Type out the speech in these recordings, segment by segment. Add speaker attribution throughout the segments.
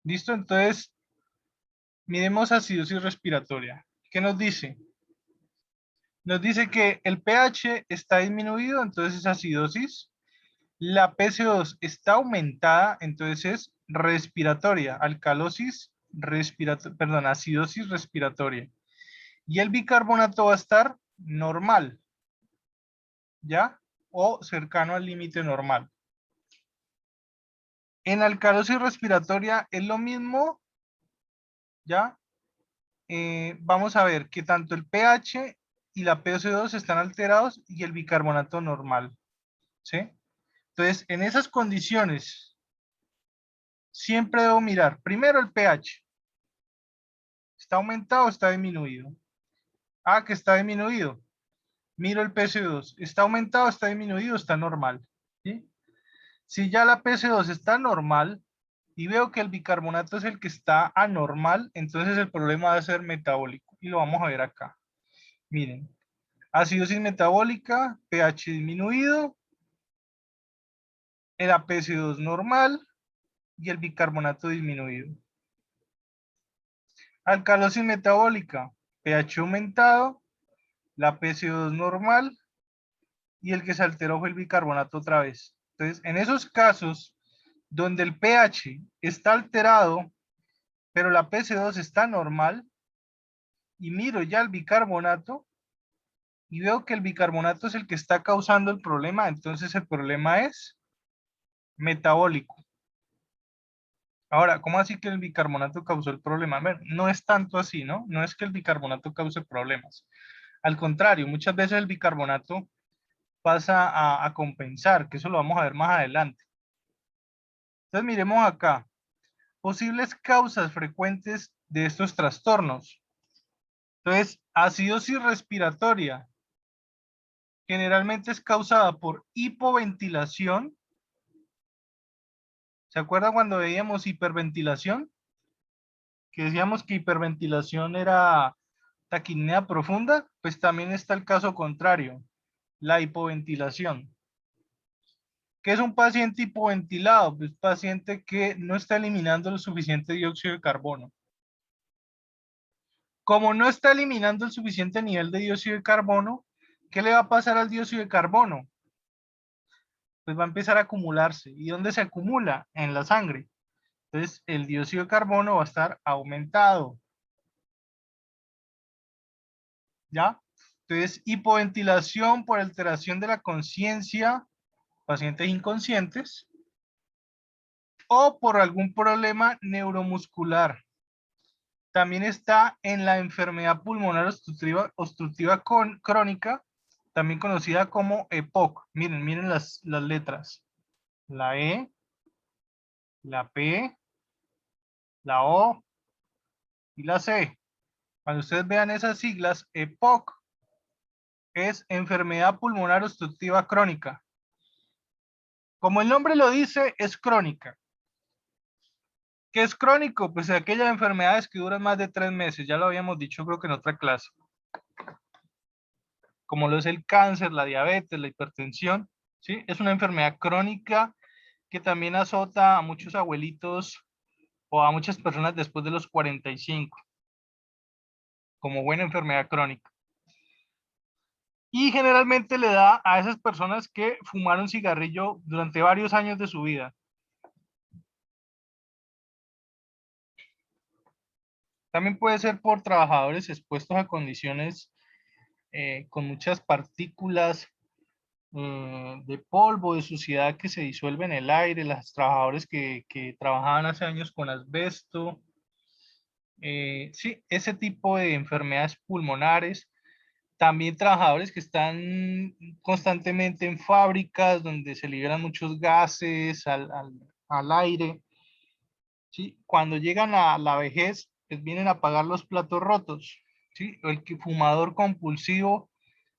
Speaker 1: ¿Listo? Entonces, miremos acidosis respiratoria. ¿Qué nos dice? Nos dice que el pH está disminuido, entonces es acidosis. La PCO2 está aumentada, entonces es respiratoria. Alcalosis respiratoria, perdón, acidosis respiratoria. Y el bicarbonato va a estar normal, ¿ya? O cercano al límite normal. En alcalosis respiratoria es lo mismo, ¿ya? Vamos a ver que tanto el pH y la PCO2 están alterados y el bicarbonato normal, ¿sí? Entonces, en esas condiciones, siempre debo mirar primero el pH. ¿Está aumentado o está disminuido? Ah, que está disminuido. Miro el PC2. ¿Está aumentado, está disminuido, está normal? ¿Sí? Si ya la PC2 está normal y veo que el bicarbonato es el que está anormal, entonces el problema va a ser metabólico. Y lo vamos a ver acá. Miren, acidosis metabólica, pH disminuido, el PC2 normal y el bicarbonato disminuido. Alcalosis metabólica, pH aumentado, la PC2 normal y el que se alteró fue el bicarbonato otra vez. Entonces, en esos casos donde el pH está alterado, pero la PC2 está normal, y miro ya el bicarbonato, y veo que el bicarbonato es el que está causando el problema, entonces el problema es metabólico. Ahora, ¿cómo así que el bicarbonato causó el problema? A ver, no es tanto así, ¿no? No es que el bicarbonato cause problemas. Al contrario, muchas veces el bicarbonato pasa a compensar, que eso lo vamos a ver más adelante. Entonces miremos acá. Posibles causas frecuentes de estos trastornos. Entonces, acidosis respiratoria generalmente es causada por hipoventilación. ¿Se acuerdan cuando veíamos hiperventilación? Que decíamos que hiperventilación era taquipnea profunda. Pues también está el caso contrario, la hipoventilación. ¿Qué es un paciente hipoventilado? Pues paciente que no está eliminando el suficiente dióxido de carbono. Como no está eliminando el suficiente nivel de dióxido de carbono, ¿qué le va a pasar al dióxido de carbono? Pues va a empezar a acumularse. ¿Y dónde se acumula? En la sangre. Entonces, el dióxido de carbono va a estar aumentado. ¿Ya? Entonces, hipoventilación por alteración de la conciencia, pacientes inconscientes, o por algún problema neuromuscular. También está en la enfermedad pulmonar obstructiva crónica, también conocida como EPOC. Miren las letras. La E, la P, la O y la C. Cuando ustedes vean esas siglas, EPOC es enfermedad pulmonar obstructiva crónica. Como el nombre lo dice, es crónica. ¿Qué es crónico? Pues aquellas enfermedades que duran más de 3 meses. Ya lo habíamos dicho creo que en otra clase. Como lo es el cáncer, la diabetes, la hipertensión. ¿Sí? Es una enfermedad crónica que también azota a muchos abuelitos o a muchas personas después de los 45, como buena enfermedad crónica. Y generalmente le da a esas personas que fumaron cigarrillo durante varios años de su vida. También puede ser por trabajadores expuestos a condiciones con muchas partículas de polvo, de suciedad que se disuelve en el aire, los trabajadores que trabajaban hace años con asbesto, sí, ese tipo de enfermedades pulmonares. También trabajadores que están constantemente en fábricas donde se liberan muchos gases al aire. ¿Sí? Cuando llegan a la vejez, pues vienen a pagar los platos rotos. ¿Sí? El que fumador compulsivo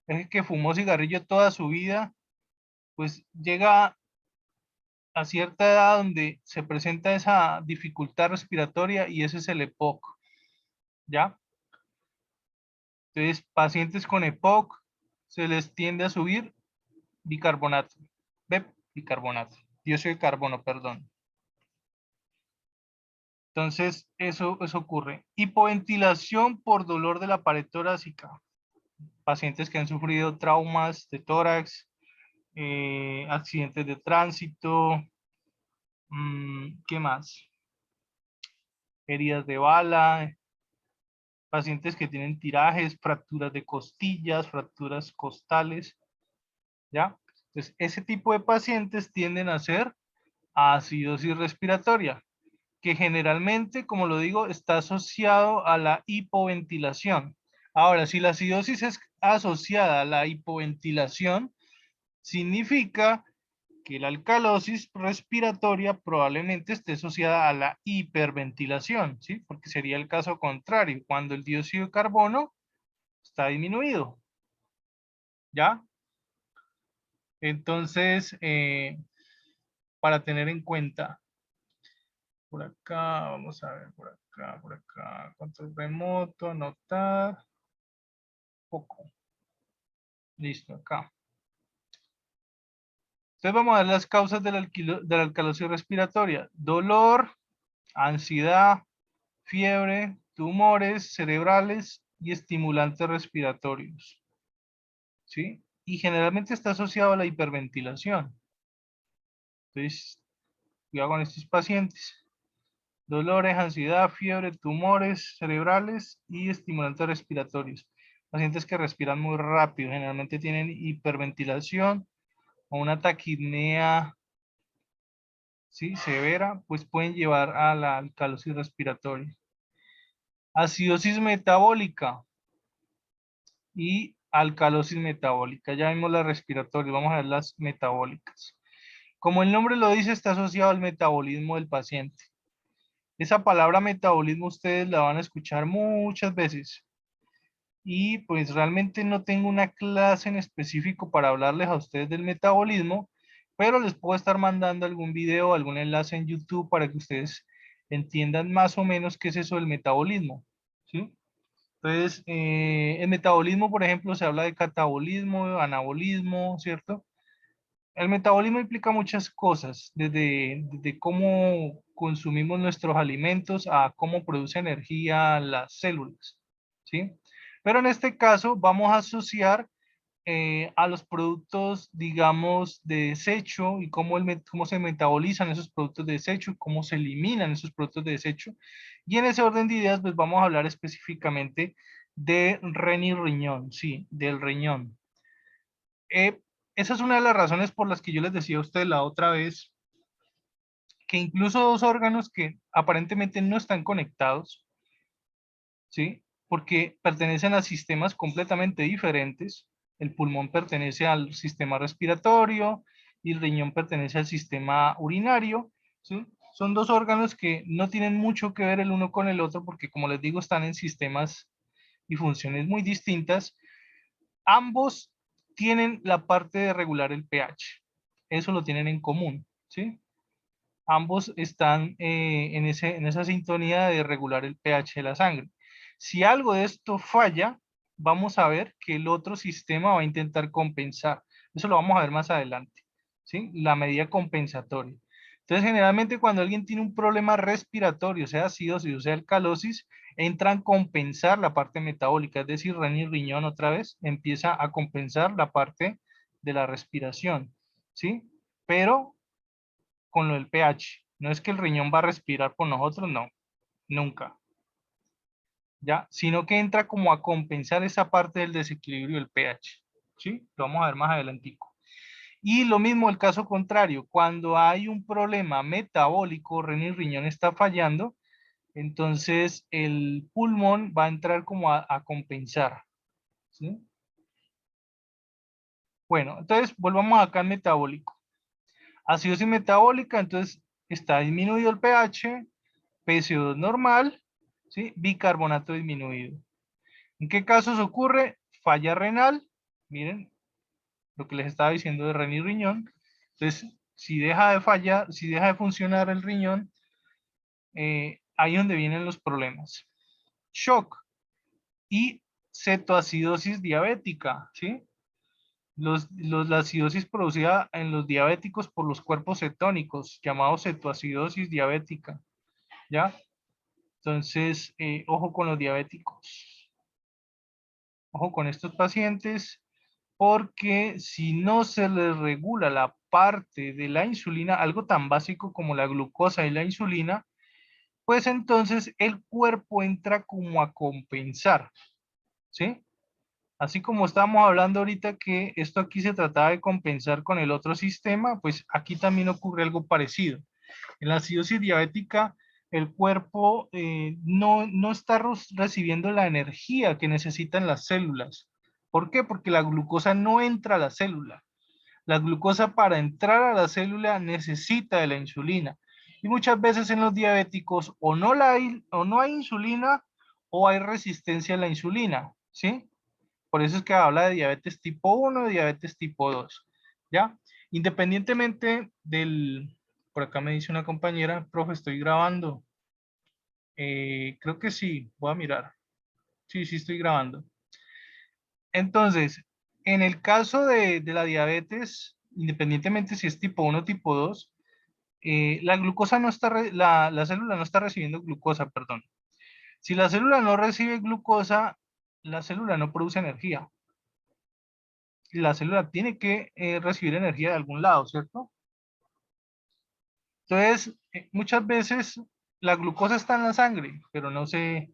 Speaker 1: es el que fumó cigarrillo toda su vida, pues llega a cierta edad donde se presenta esa dificultad respiratoria y ese es el EPOC. ¿Ya? Entonces, pacientes con EPOC se les tiende a subir bicarbonato, bicarbonato, dióxido de carbono, perdón. Entonces, eso ocurre. Hipoventilación por dolor de la pared torácica. Pacientes que han sufrido traumas de tórax, accidentes de tránsito, ¿qué más? Heridas de bala, pacientes que tienen tirajes, fracturas de costillas, fracturas costales, ¿ya? Entonces, ese tipo de pacientes tienden a ser acidosis respiratoria, que generalmente, como lo digo, está asociado a la hipoventilación. Ahora, si la acidosis es asociada a la hipoventilación, significa que la alcalosis respiratoria probablemente esté asociada a la hiperventilación, ¿sí? Porque sería el caso contrario, cuando el dióxido de carbono está disminuido, ¿ya? Entonces, para tener en cuenta, por acá, vamos a ver, por acá, control remoto, anotar, poco, listo, acá. Entonces vamos a ver las causas de la alcalosis respiratoria: dolor, ansiedad, fiebre, tumores cerebrales y estimulantes respiratorios, ¿sí? Y generalmente está asociado a la hiperventilación. Entonces, cuidado con estos pacientes. Dolores, ansiedad, fiebre, tumores cerebrales y estimulantes respiratorios. Pacientes que respiran muy rápido, generalmente tienen hiperventilación o una taquipnea, ¿sí?, severa, pues pueden llevar a la alcalosis respiratoria. Acidosis metabólica y alcalosis metabólica. Ya vimos las respiratorias, vamos a ver las metabólicas. Como el nombre lo dice, está asociado al metabolismo del paciente. Esa palabra metabolismo ustedes la van a escuchar muchas veces. Y pues realmente no tengo una clase en específico para hablarles a ustedes del metabolismo, pero les puedo estar mandando algún video, algún enlace en YouTube para que ustedes entiendan más o menos qué es eso del metabolismo, ¿sí? Entonces, el metabolismo, por ejemplo, se habla de catabolismo, anabolismo, ¿cierto? El metabolismo implica muchas cosas, desde cómo consumimos nuestros alimentos a cómo produce energía las células, ¿sí? Pero en este caso vamos a asociar a los productos, digamos, de desecho y cómo se metabolizan esos productos de desecho, cómo se eliminan esos productos de desecho. Y en ese orden de ideas, pues vamos a hablar específicamente de ren y riñón, sí, del riñón. Esa es una de las razones por las que yo les decía a ustedes la otra vez que incluso dos órganos que aparentemente no están conectados, ¿sí? Porque pertenecen a sistemas completamente diferentes. El pulmón pertenece al sistema respiratorio y el riñón pertenece al sistema urinario, ¿sí? Son dos órganos que no tienen mucho que ver el uno con el otro porque, como les digo, están en sistemas y funciones muy distintas. Ambos tienen la parte de regular el pH. Eso lo tienen en común, ¿sí? Ambos están en esa sintonía de regular el pH de la sangre. Si algo de esto falla, vamos a ver que el otro sistema va a intentar compensar. Eso lo vamos a ver más adelante, ¿sí? La medida compensatoria. Entonces, generalmente cuando alguien tiene un problema respiratorio, sea acidosis o sea alcalosis, entran a compensar la parte metabólica, es decir, ren y riñón otra vez empieza a compensar la parte de la respiración, ¿sí? Pero con lo del pH. No es que el riñón va a respirar por nosotros, no, nunca. ¿Ya? Sino que entra como a compensar esa parte del desequilibrio del pH. ¿Sí? Lo vamos a ver más adelantico. Y lo mismo el caso contrario, cuando hay un problema metabólico, ren y riñón está fallando, entonces el pulmón va a entrar como a compensar. ¿Sí? Bueno, entonces volvamos acá al metabólico. Acidosis metabólica, entonces está disminuido el pH, PCO2 normal, ¿sí? Bicarbonato disminuido. ¿En qué casos ocurre? Falla renal, miren lo que les estaba diciendo de ren y riñón. Entonces, si deja de fallar, si deja de funcionar el riñón, ahí es donde vienen los problemas. Shock y cetoacidosis diabética, ¿sí? La acidosis producida en los diabéticos por los cuerpos cetónicos, llamado cetoacidosis diabética, ¿ya? Entonces, ojo con los diabéticos. Ojo con estos pacientes, porque si no se les regula la parte de la insulina, algo tan básico como la glucosa y la insulina, pues entonces el cuerpo entra como a compensar, ¿sí? Así como estábamos hablando ahorita que esto aquí se trataba de compensar con el otro sistema, pues aquí también ocurre algo parecido. En la acidosis diabética, el cuerpo no está recibiendo la energía que necesitan las células. ¿Por qué? Porque la glucosa no entra a la célula. La glucosa para entrar a la célula necesita de la insulina. Y muchas veces en los diabéticos o no hay insulina o hay resistencia a la insulina, ¿sí? Por eso es que habla de diabetes tipo 1 y diabetes tipo 2, ¿ya? Independientemente del, por acá me dice una compañera, profe, estoy grabando. Creo que sí, voy a mirar. Sí, sí estoy grabando. Entonces, en el caso de la diabetes, independientemente si es tipo 1 o tipo 2, la glucosa no está, la célula no está recibiendo glucosa, perdón. Si la célula no recibe glucosa, la célula no produce energía. La célula tiene que recibir energía de algún lado, ¿cierto? Entonces, muchas veces la glucosa está en la sangre, pero no se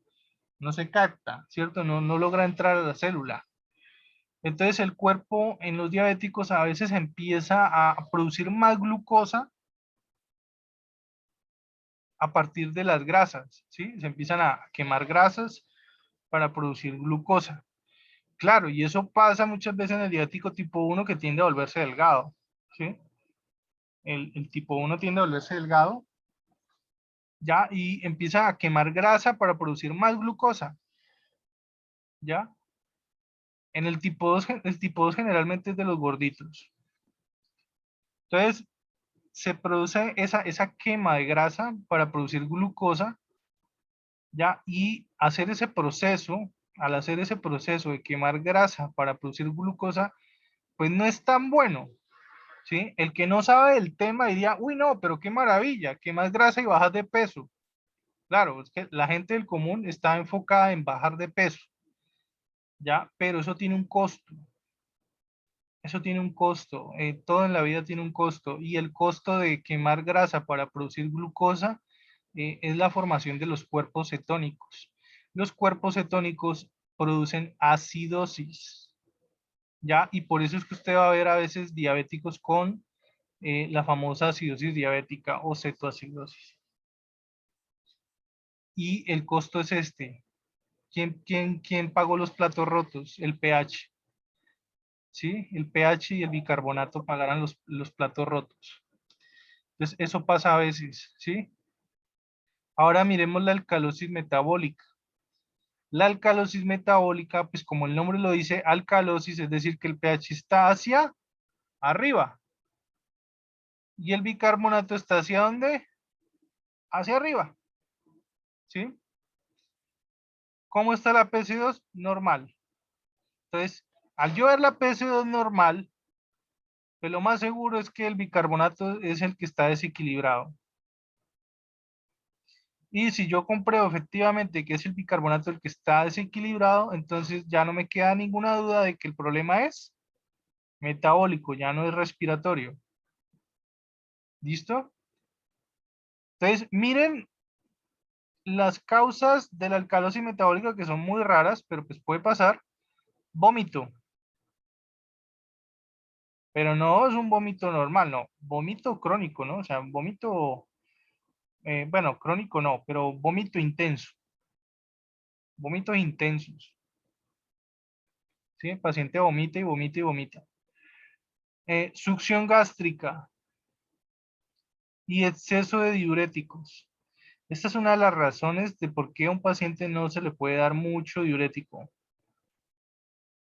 Speaker 1: capta, ¿cierto? No logra entrar a la célula. Entonces, el cuerpo en los diabéticos a veces empieza a producir más glucosa a partir de las grasas, ¿sí? Se empiezan a quemar grasas para producir glucosa. Claro, y eso pasa muchas veces en el diabético tipo 1 que tiende a volverse delgado, ¿sí? El tipo 1 tiende a volverse delgado, ¿ya? Y empieza a quemar grasa para producir más glucosa, ¿ya? En el tipo 2, el tipo 2 generalmente es de los gorditos. Entonces, se produce esa quema de grasa para producir glucosa, ¿ya? Y hacer ese proceso, al hacer ese proceso de quemar grasa para producir glucosa, pues no es tan bueno, ¿sí? El que no sabe del tema diría, uy, no, pero qué maravilla, quemas grasa y bajas de peso. Claro, es que la gente del común está enfocada en bajar de peso, ¿ya? Pero eso tiene un costo. Eso tiene un costo. Todo en la vida tiene un costo. Y el costo de quemar grasa para producir glucosa es la formación de los cuerpos cetónicos. Los cuerpos cetónicos producen acidosis, ¿ya? Y por eso es que usted va a ver a veces diabéticos con la famosa acidosis diabética o cetoacidosis. Y el costo es este. ¿Quién pagó los platos rotos? El pH. ¿Sí? El pH y el bicarbonato pagarán los platos rotos. Entonces, eso pasa a veces, ¿sí? Ahora miremos la alcalosis metabólica. La alcalosis metabólica, pues como el nombre lo dice, alcalosis, es decir, que el pH está hacia arriba. Y el bicarbonato está hacia dónde? Hacia arriba, ¿sí? ¿Cómo está la PC2? Normal. Entonces, al yo ver la PC2 normal, pues lo más seguro es que el bicarbonato es el que está desequilibrado. Y si yo compruebo efectivamente que es el bicarbonato el que está desequilibrado, entonces ya no me queda ninguna duda de que el problema es metabólico, ya no es respiratorio. ¿Listo? Entonces, miren las causas de la alcalosis metabólica que son muy raras, pero pues puede pasar. Vómito, pero no es un vómito normal, no. Vómito crónico, ¿no? O sea, vómito, bueno, crónico no, pero vómito intenso. Vómitos intensos. ¿Sí? El paciente vomita y vomita y vomita. Succión gástrica y exceso de diuréticos. Esta es una de las razones de por qué a un paciente no se le puede dar mucho diurético.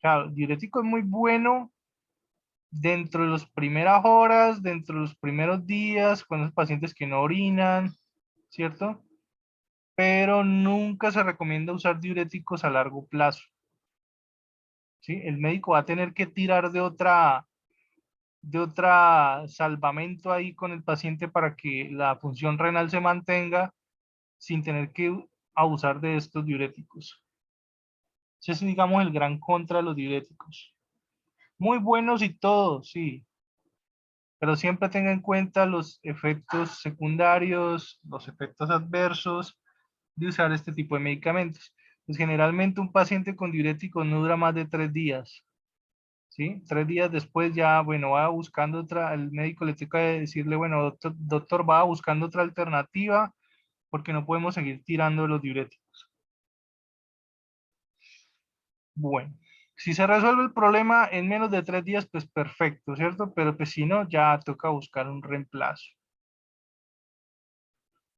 Speaker 1: Claro, el diurético es muy bueno dentro de las primeras horas, dentro de los primeros días, con los pacientes que no orinan, ¿cierto? Pero nunca se recomienda usar diuréticos a largo plazo, ¿sí? El médico va a tener que tirar de otra salvamento ahí con el paciente para que la función renal se mantenga sin tener que abusar de estos diuréticos. Ese es, digamos, el gran contra de los diuréticos. Muy buenos y todo, sí, pero siempre tenga en cuenta los efectos secundarios, los efectos adversos de usar este tipo de medicamentos. Pues generalmente un paciente con diuréticos no dura más de 3 días, ¿sí? 3 días después ya, bueno, va buscando otra, el médico le toca decirle, bueno, doctor, va buscando otra alternativa porque no podemos seguir tirando los diuréticos. Bueno, si se resuelve el problema en menos de 3 días, pues perfecto, ¿cierto? Pero pues si no, ya toca buscar un reemplazo.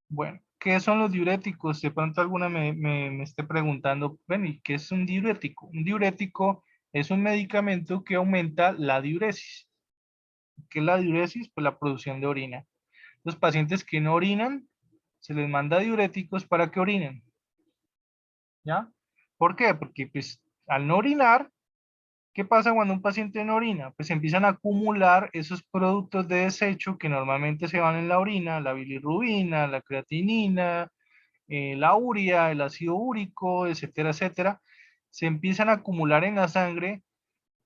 Speaker 1: Bueno, ¿qué son los diuréticos? De pronto alguna me esté preguntando, bueno, ¿y qué es un diurético? Un diurético es un medicamento que aumenta la diuresis. ¿Qué es la diuresis? Pues la producción de orina. Los pacientes que no orinan, se les manda diuréticos para que orinen, ¿ya? ¿Por qué? Porque pues al no orinar, ¿qué pasa cuando un paciente no orina? Pues empiezan a acumular esos productos de desecho que normalmente se van en la orina, la bilirrubina, la creatinina, la urea, el ácido úrico, etcétera, etcétera, se empiezan a acumular en la sangre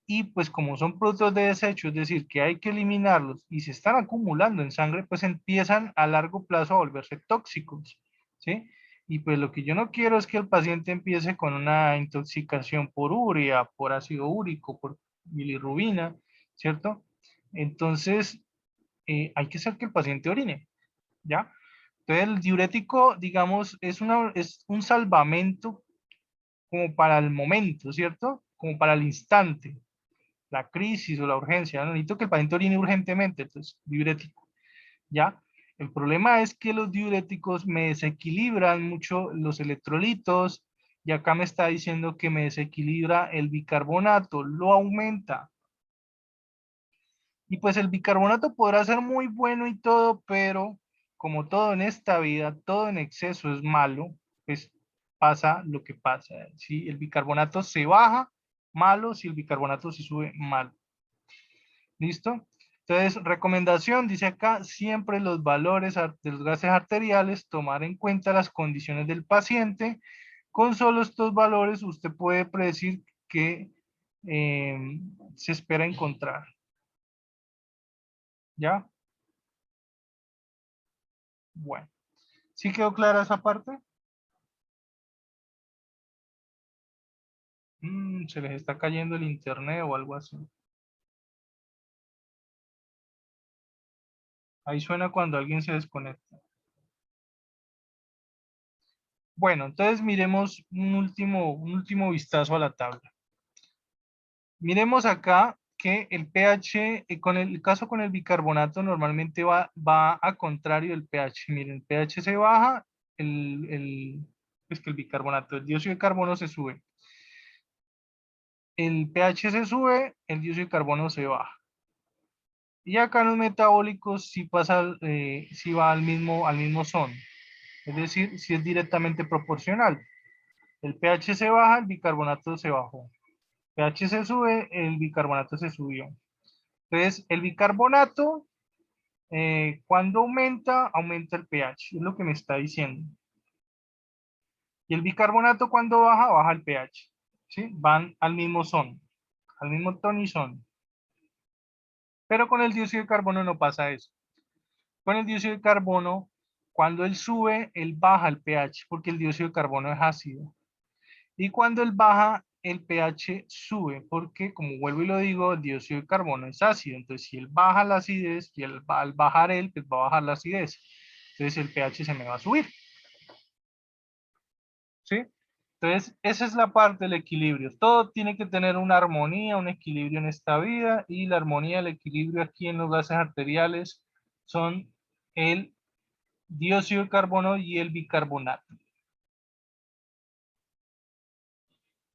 Speaker 1: y pues como son productos de desecho, es decir, que hay que eliminarlos y se están acumulando en sangre, pues empiezan a largo plazo a volverse tóxicos, ¿sí? Y pues lo que yo no quiero es que el paciente empiece con una intoxicación por urea, por ácido úrico, por bilirrubina, ¿cierto? Entonces, hay que hacer que el paciente orine, ¿ya? Entonces, el diurético, digamos, es un salvamento como para el momento, ¿cierto? Como para el instante, la crisis o la urgencia. ¿No? Necesito que el paciente orine urgentemente, entonces, diurético, ¿ya? El problema es que los diuréticos me desequilibran mucho los electrolitos, y acá me está diciendo que me desequilibra el bicarbonato, lo aumenta. Y pues el bicarbonato podrá ser muy bueno y todo, pero como todo en esta vida, todo en exceso es malo, pues pasa lo que pasa. Si el bicarbonato se baja, malo; si el bicarbonato se sube, malo. ¿Listo? Entonces, recomendación, dice acá, siempre los valores de los gases arteriales, tomar en cuenta las condiciones del paciente. Con solo estos valores usted puede predecir qué se espera encontrar. ¿Ya? Bueno. ¿Sí quedó clara esa parte? Se les está cayendo el internet o algo así. Ahí suena cuando alguien se desconecta. Bueno, entonces miremos un último vistazo a la tabla. Miremos acá que el pH, con el caso con el bicarbonato, normalmente va a contrario del pH. Miren, el pH se baja, es que el bicarbonato, el dióxido de carbono se sube. El pH se sube, el dióxido de carbono se baja. Y acá en los metabólicos sí pasa, sí va al mismo son. Es decir, sí es directamente proporcional. El pH se baja, el bicarbonato se bajó. pH se sube, el bicarbonato se subió. Entonces, el bicarbonato, cuando aumenta, aumenta el pH. Es lo que me está diciendo. Y el bicarbonato cuando baja, baja el pH. ¿Sí? Van al mismo son, al mismo tono y son. Pero con el dióxido de carbono no pasa eso. Con el dióxido de carbono, cuando él sube, él baja el pH, porque el dióxido de carbono es ácido. Y cuando él baja, el pH sube, porque, como vuelvo y lo digo, el dióxido de carbono es ácido. Entonces, si él baja la acidez, y al bajar él, pues va a bajar la acidez. Entonces, el pH se me va a subir. ¿Sí? Entonces, esa es la parte del equilibrio. Todo tiene que tener una armonía, un equilibrio en esta vida, y la armonía, el equilibrio aquí en los gases arteriales son el dióxido de carbono y el bicarbonato.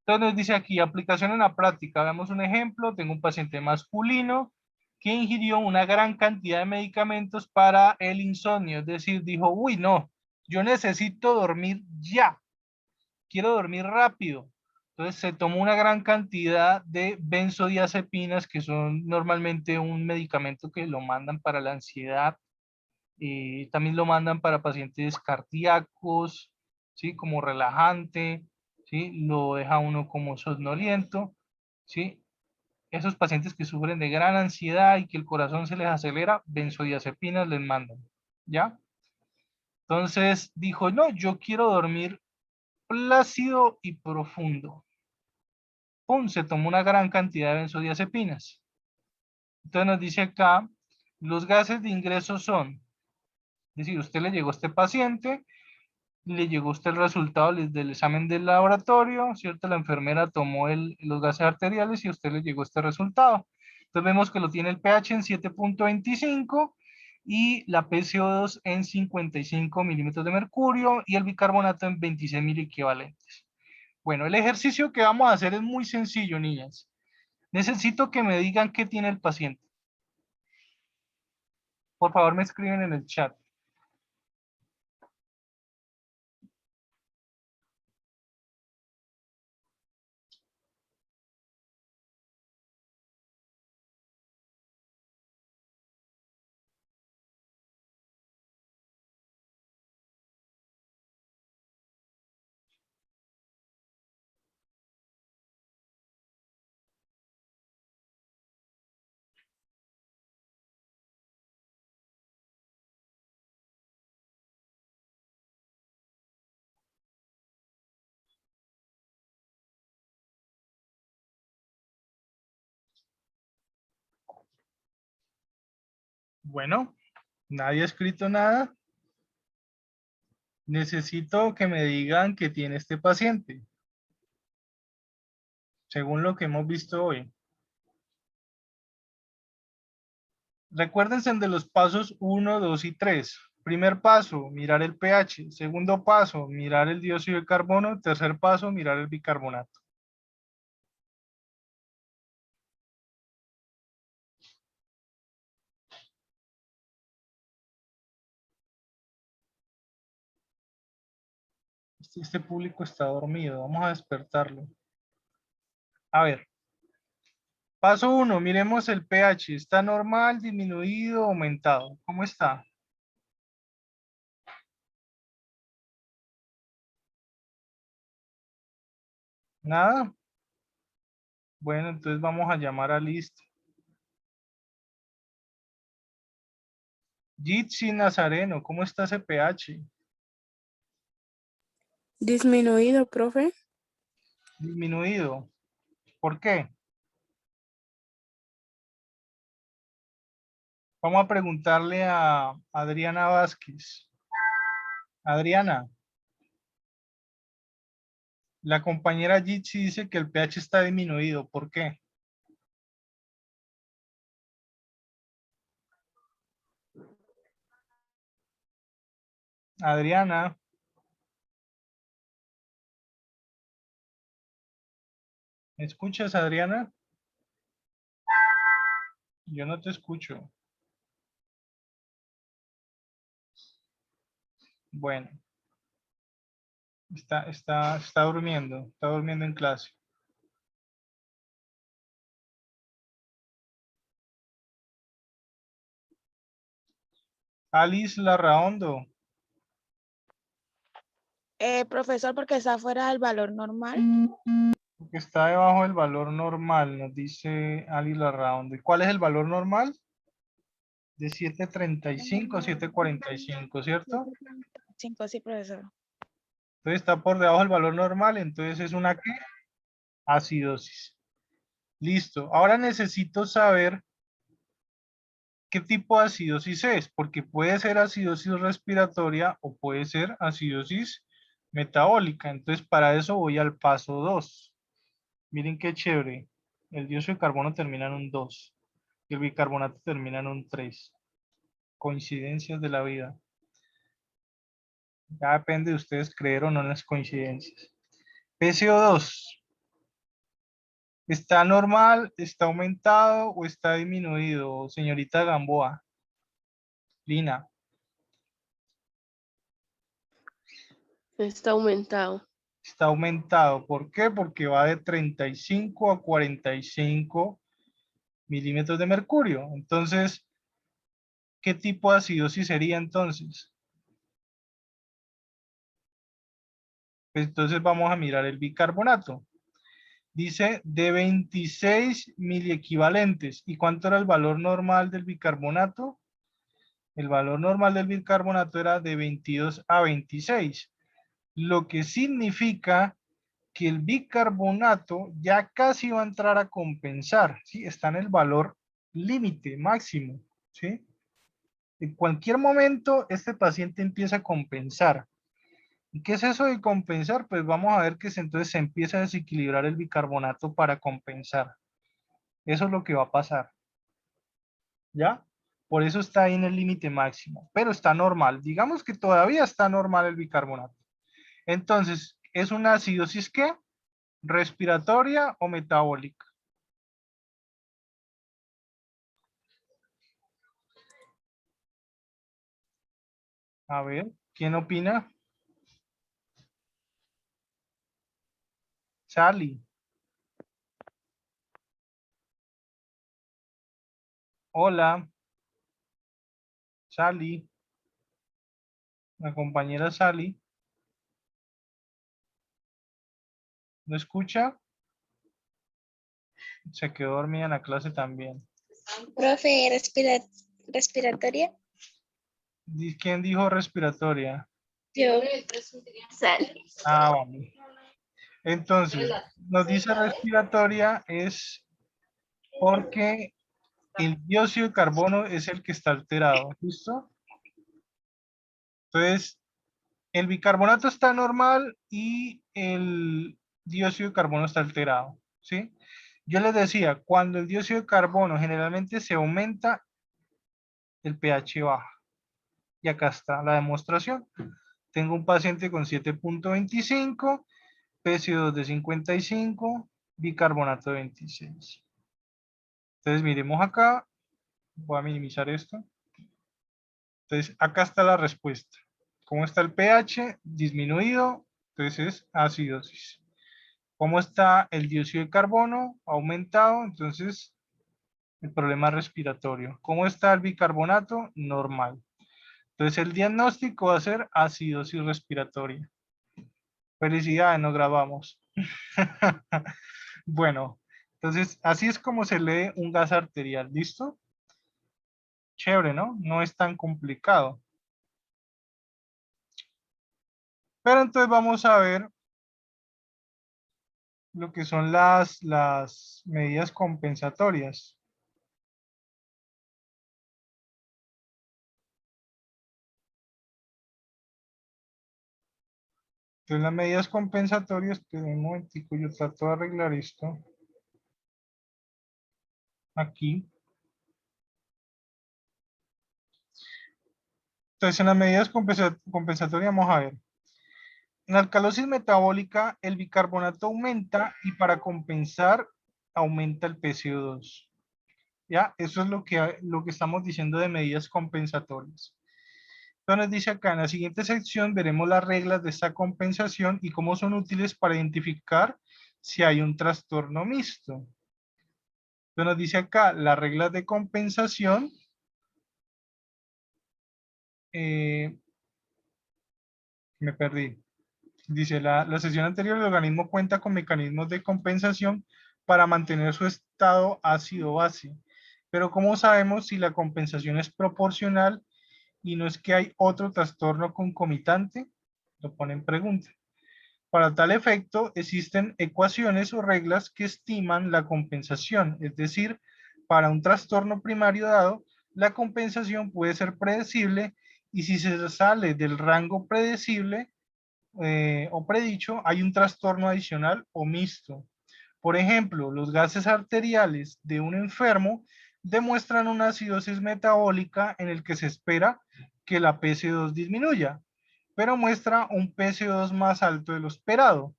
Speaker 1: Entonces nos dice aquí, aplicación en la práctica. Veamos un ejemplo. Tengo un paciente masculino que ingirió una gran cantidad de medicamentos para el insomnio. Es decir, dijo, uy, no, yo necesito dormir ya. Quiero dormir rápido. Entonces se tomó una gran cantidad de benzodiazepinas, que son normalmente un medicamento que lo mandan para la ansiedad. También lo mandan para pacientes cardíacos, ¿sí? Como relajante, ¿sí? Lo deja uno como somnoliento, ¿sí? Esos pacientes que sufren de gran ansiedad y que el corazón se les acelera, benzodiazepinas les mandan, ¿ya? Entonces dijo, no, yo quiero dormir plácido y profundo. ¡Pum! Se tomó una gran cantidad de benzodiazepinas. Entonces nos dice acá, los gases de ingreso son, es decir, usted le llegó a este paciente, le llegó a usted el resultado del examen del laboratorio, ¿cierto? La enfermera tomó los gases arteriales y a usted le llegó este resultado. Entonces vemos que lo tiene el pH en 7.25 y la PCO2 en 55 milímetros de mercurio y el bicarbonato en 26 equivalentes. Bueno, el ejercicio que vamos a hacer es muy sencillo, niñas. Necesito que me digan qué tiene el paciente. Por favor, me escriben en el chat. Bueno, nadie ha escrito nada. Necesito que me digan qué tiene este paciente, según lo que hemos visto hoy. Recuérdense de los pasos 1, 2 y 3. Primer paso, mirar el pH. Segundo paso, mirar el dióxido de carbono. Tercer paso, mirar el bicarbonato. Este público está dormido, vamos a despertarlo. A ver, paso 1, miremos el pH. ¿Está normal, disminuido, aumentado? ¿Cómo está? ¿Nada? Bueno, entonces vamos a llamar a lista. Jitsi Nazareno, ¿cómo está ese pH?
Speaker 2: Disminuido, profe.
Speaker 1: Disminuido. ¿Por qué? Vamos a preguntarle a Adriana Vázquez. Adriana, la compañera Jitsi dice que el pH está disminuido. ¿Por qué? Adriana, ¿me escuchas, Adriana? Yo no te escucho. Bueno, está durmiendo en clase. Alice Larraondo,
Speaker 2: Profesor, porque está fuera del valor normal.
Speaker 1: que está debajo del valor normal, nos dice Alice Larraondo. ¿Y cuál es el valor normal? De 7.35 a 7.45, ¿cierto?
Speaker 2: 5, sí, profesor.
Speaker 1: Entonces está por debajo del valor normal, entonces es una ¿qué? Acidosis. Listo. Ahora necesito saber qué tipo de acidosis es, porque puede ser acidosis respiratoria o puede ser acidosis metabólica. Entonces para eso voy al paso 2. Miren qué chévere. El dióxido de carbono termina en un 2 y el bicarbonato termina en un 3. Coincidencias de la vida. Ya depende de ustedes creer o no en las coincidencias. PCO2. ¿Está normal, está aumentado o está disminuido, señorita Gamboa? Lina,
Speaker 3: Está aumentado.
Speaker 1: está aumentado. ¿Por qué? Porque va de 35 a 45 milímetros de mercurio. Entonces, ¿qué tipo de acidosis sería entonces? Pues entonces vamos a mirar el bicarbonato. Dice de 26 miliequivalentes. ¿Y cuánto era el valor normal del bicarbonato? El valor normal del bicarbonato era de 22 a 26. Lo que significa que el bicarbonato ya casi va a entrar a compensar, ¿sí? Está en el valor límite máximo, ¿sí? En cualquier momento este paciente empieza a compensar. ¿Y qué es eso de compensar? Pues vamos a ver que entonces se empieza a desequilibrar el bicarbonato para compensar. Eso es lo que va a pasar, ¿ya? Por eso está ahí en el límite máximo, pero está normal. Digamos que todavía está normal el bicarbonato. Entonces, ¿es una acidosis qué? ¿Respiratoria o metabólica? A ver, ¿quién opina? Sally. Hola, Sally. La compañera Sally. ¿No escucha? Se quedó dormida en la clase también.
Speaker 4: Profe, respiratoria.
Speaker 1: ¿Quién dijo respiratoria?
Speaker 4: Yo. Sale.
Speaker 1: Ah, vale. Entonces, nos dice respiratoria es porque el dióxido de carbono es el que está alterado, ¿listo? Entonces, el bicarbonato está normal y el dióxido de carbono está alterado, ¿sí? Yo les decía, cuando el dióxido de carbono generalmente se aumenta, el pH baja. Y acá está la demostración. Tengo un paciente con 7.25, PCO2 de 55, bicarbonato de 26. Entonces miremos acá, voy a minimizar esto. Entonces acá está la respuesta. ¿Cómo está el pH? Disminuido, entonces es acidosis. ¿Cómo está el dióxido de carbono? Aumentado, entonces el problema respiratorio. ¿Cómo está el bicarbonato? Normal. Entonces el diagnóstico va a ser acidosis respiratoria. Felicidades, nos grabamos. Bueno, entonces así es como se lee un gas arterial, ¿listo? Chévere, ¿no? No es tan complicado. Pero entonces vamos a ver lo que son las medidas compensatorias. Entonces las medidas compensatorias, esperen un momentico, yo trato de arreglar esto. Aquí. Entonces en las medidas compensatorias vamos a ver. En la alcalosis metabólica, el bicarbonato aumenta y para compensar aumenta el PCO2. ¿Ya? Eso es lo que estamos diciendo de medidas compensatorias. Entonces dice acá, en la siguiente sección veremos las reglas de esta compensación y cómo son útiles para identificar si hay un trastorno mixto. Entonces nos dice acá, las reglas de compensación. Me perdí. Dice, la sesión anterior, el organismo cuenta con mecanismos de compensación para mantener su estado ácido-base. Pero ¿cómo sabemos si la compensación es proporcional y no es que hay otro trastorno concomitante? Lo pone en pregunta. Para tal efecto, existen ecuaciones o reglas que estiman la compensación. Es decir, para un trastorno primario dado, la compensación puede ser predecible y si se sale del rango predecible, o predicho, hay un trastorno adicional o mixto. Por ejemplo, los gases arteriales de un enfermo demuestran una acidosis metabólica en el que se espera que la PC2 disminuya, pero muestra un PC2 más alto de lo esperado.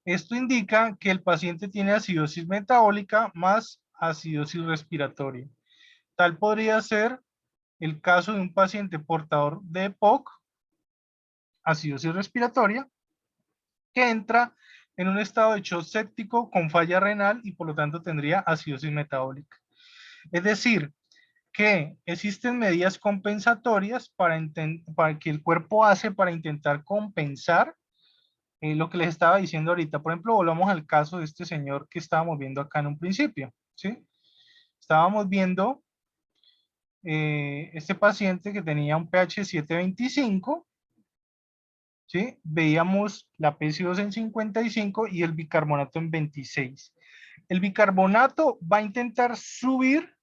Speaker 1: Esto indica que el paciente tiene acidosis metabólica más acidosis respiratoria. Tal podría ser el caso de un paciente portador de EPOC, acidosis respiratoria, que entra en un estado de shock séptico con falla renal y por lo tanto tendría acidosis metabólica. Es decir, que existen medidas compensatorias para que el cuerpo hace para intentar compensar lo que les estaba diciendo ahorita. Por ejemplo, volvamos al caso de este señor que estábamos viendo acá en un principio, ¿sí? Estábamos viendo este paciente que tenía un pH 7.25, ¿sí? Veíamos la PCO2 en 55 y el bicarbonato en 26. El bicarbonato va a intentar subir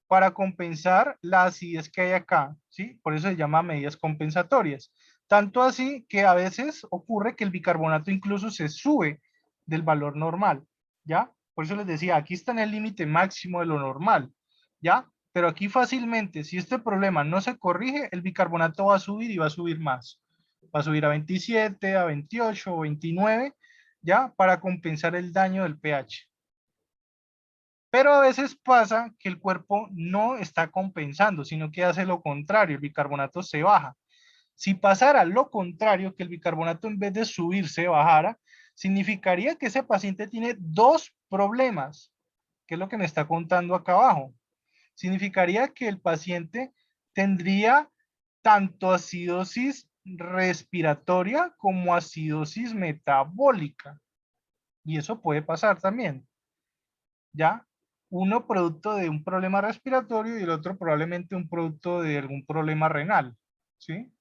Speaker 1: para compensar la acidez que hay acá, ¿sí? Por eso se llama medidas compensatorias. Tanto así que a veces ocurre que el bicarbonato incluso se sube del valor normal, ¿ya? Por eso les decía, aquí está en el límite máximo de lo normal, ¿ya? Pero aquí fácilmente, si este problema no se corrige, el bicarbonato va a subir y va a subir más. Va a subir a 27, a 28 o 29, ¿ya? Para compensar el daño del pH. Pero a veces pasa que el cuerpo no está compensando, sino que hace lo contrario, el bicarbonato se baja. Si pasara lo contrario, que el bicarbonato en vez de subirse bajara, significaría que ese paciente tiene dos problemas, que es lo que me está contando acá abajo. Significaría que el paciente tendría tanto acidosis respiratoria como acidosis metabólica. Y eso puede pasar también, ¿ya? Uno producto de un problema respiratorio y el otro probablemente un producto de algún problema renal, ¿sí?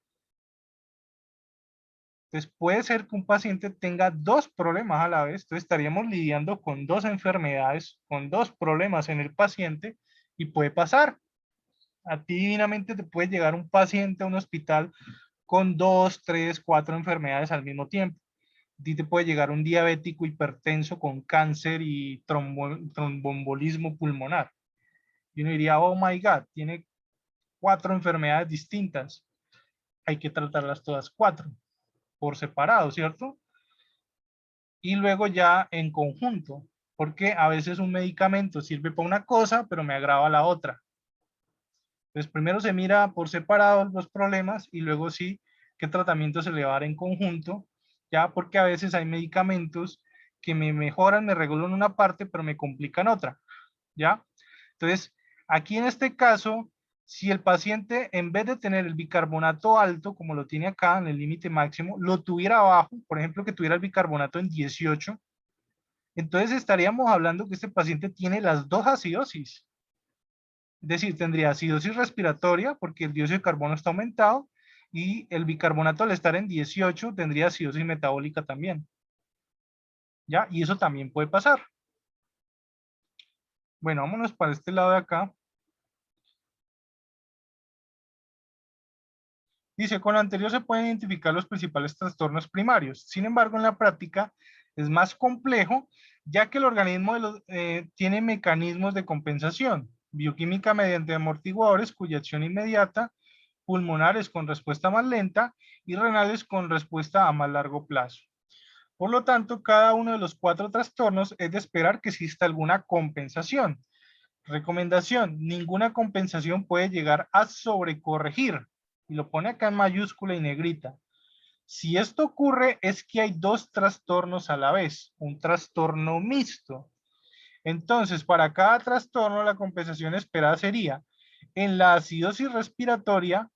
Speaker 1: Entonces puede ser que un paciente tenga dos problemas a la vez, entonces estaríamos lidiando con dos enfermedades, con dos problemas en el paciente y puede pasar. A ti divinamente te puede llegar un paciente a un hospital con 2, 3, 4 enfermedades al mismo tiempo. A ti te puede llegar un diabético hipertenso con cáncer y tromboembolismo pulmonar. Y uno diría, oh my God, tiene 4 enfermedades distintas. Hay que tratarlas todas 4 por separado, ¿cierto? Y luego ya en conjunto, porque a veces un medicamento sirve para una cosa, pero me agrava la otra. Entonces primero se mira por separado los problemas y luego sí qué tratamiento se le va a dar en conjunto, ya porque a veces hay medicamentos que me mejoran, me regulan una parte, pero me complican otra, ¿ya? Entonces, aquí en este caso, si el paciente en vez de tener el bicarbonato alto, como lo tiene acá en el límite máximo, lo tuviera abajo, por ejemplo, que tuviera el bicarbonato en 18, entonces estaríamos hablando que este paciente tiene las dos acidosis. Es decir, tendría acidosis respiratoria porque el dióxido de carbono está aumentado y el bicarbonato al estar en 18 tendría acidosis metabólica también. ¿Ya? Y eso también puede pasar. Bueno, vámonos para este lado de acá. Dice, con lo anterior se pueden identificar los principales trastornos primarios. Sin embargo, en la práctica es más complejo, ya que el organismo tiene mecanismos de compensación. Bioquímica mediante amortiguadores cuya acción inmediata, pulmonares con respuesta más lenta y renales con respuesta a más largo plazo. Por lo tanto, cada uno de los 4 trastornos es de esperar que exista alguna compensación. Recomendación, ninguna compensación puede llegar a sobrecorregir. Y lo pone acá en mayúscula y negrita. Si esto ocurre es que hay dos trastornos a la vez, un trastorno mixto. Entonces, para cada trastorno la compensación esperada sería en la acidosis respiratoria,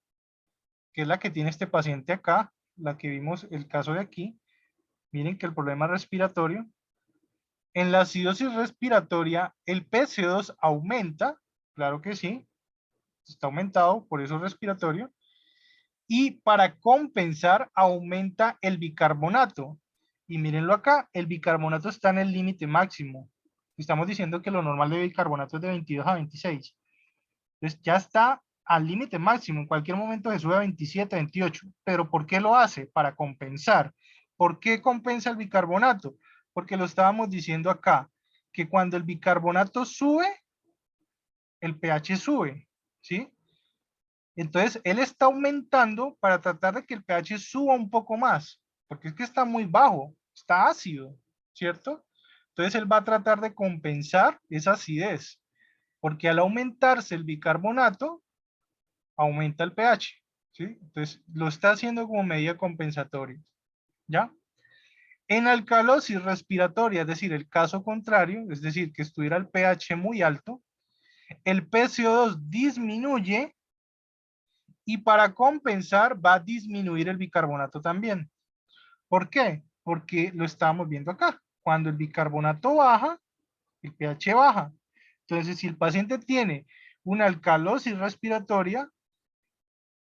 Speaker 1: que es la que tiene este paciente acá, la que vimos el caso de aquí. Miren que el problema respiratorio. En la acidosis respiratoria, el PCO2 aumenta, claro que sí, está aumentado, por eso es respiratorio. Y para compensar, aumenta el bicarbonato. Y mírenlo acá, el bicarbonato está en el límite máximo. Estamos diciendo que lo normal de bicarbonato es de 22 a 26. Entonces ya está al límite máximo. En cualquier momento se sube a 27, 28. ¿Pero por qué lo hace? Para compensar. ¿Por qué compensa el bicarbonato? Porque lo estábamos diciendo acá, que cuando el bicarbonato sube, el pH sube, ¿sí? Entonces, él está aumentando para tratar de que el pH suba un poco más, porque es que está muy bajo, está ácido, ¿cierto? Entonces, él va a tratar de compensar esa acidez, porque al aumentarse el bicarbonato, aumenta el pH, ¿sí? Entonces, lo está haciendo como medida compensatoria, ¿ya? En alcalosis respiratoria, es decir, el caso contrario, es decir, que estuviera el pH muy alto, el PCO2 disminuye y para compensar va a disminuir el bicarbonato también. ¿Por qué? Porque lo estamos viendo acá. Cuando el bicarbonato baja, el pH baja. Entonces, si el paciente tiene una alcalosis respiratoria,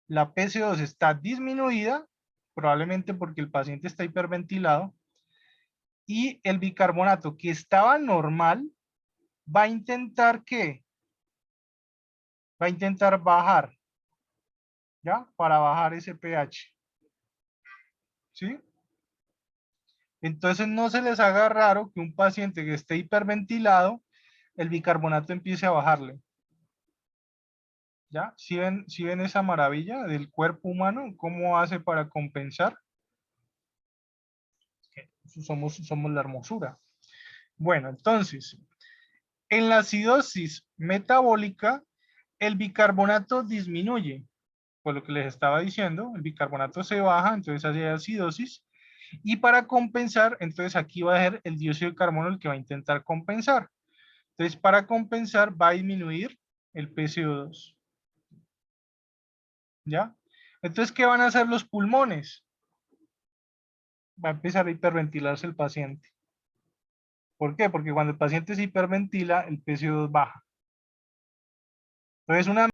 Speaker 1: la PCO2 está disminuida, probablemente porque el paciente está hiperventilado, y el bicarbonato que estaba normal va a intentar ¿qué? Va a intentar bajar, ¿ya? Para bajar ese pH. ¿Sí? Entonces no se les haga raro que un paciente que esté hiperventilado, el bicarbonato empiece a bajarle. ¿Ya? ¿Sí ven esa maravilla del cuerpo humano? ¿Cómo hace para compensar? Somos la hermosura. Bueno, entonces, en la acidosis metabólica, el bicarbonato disminuye. Por lo que les estaba diciendo, el bicarbonato se baja, entonces hace acidosis. Y para compensar, entonces aquí va a ser el dióxido de carbono el que va a intentar compensar. Entonces, para compensar va a disminuir el PCO2. ¿Ya? Entonces, ¿qué van a hacer los pulmones? Va a empezar a hiperventilarse el paciente. ¿Por qué? Porque cuando el paciente se hiperventila, el PCO2 baja. Entonces, una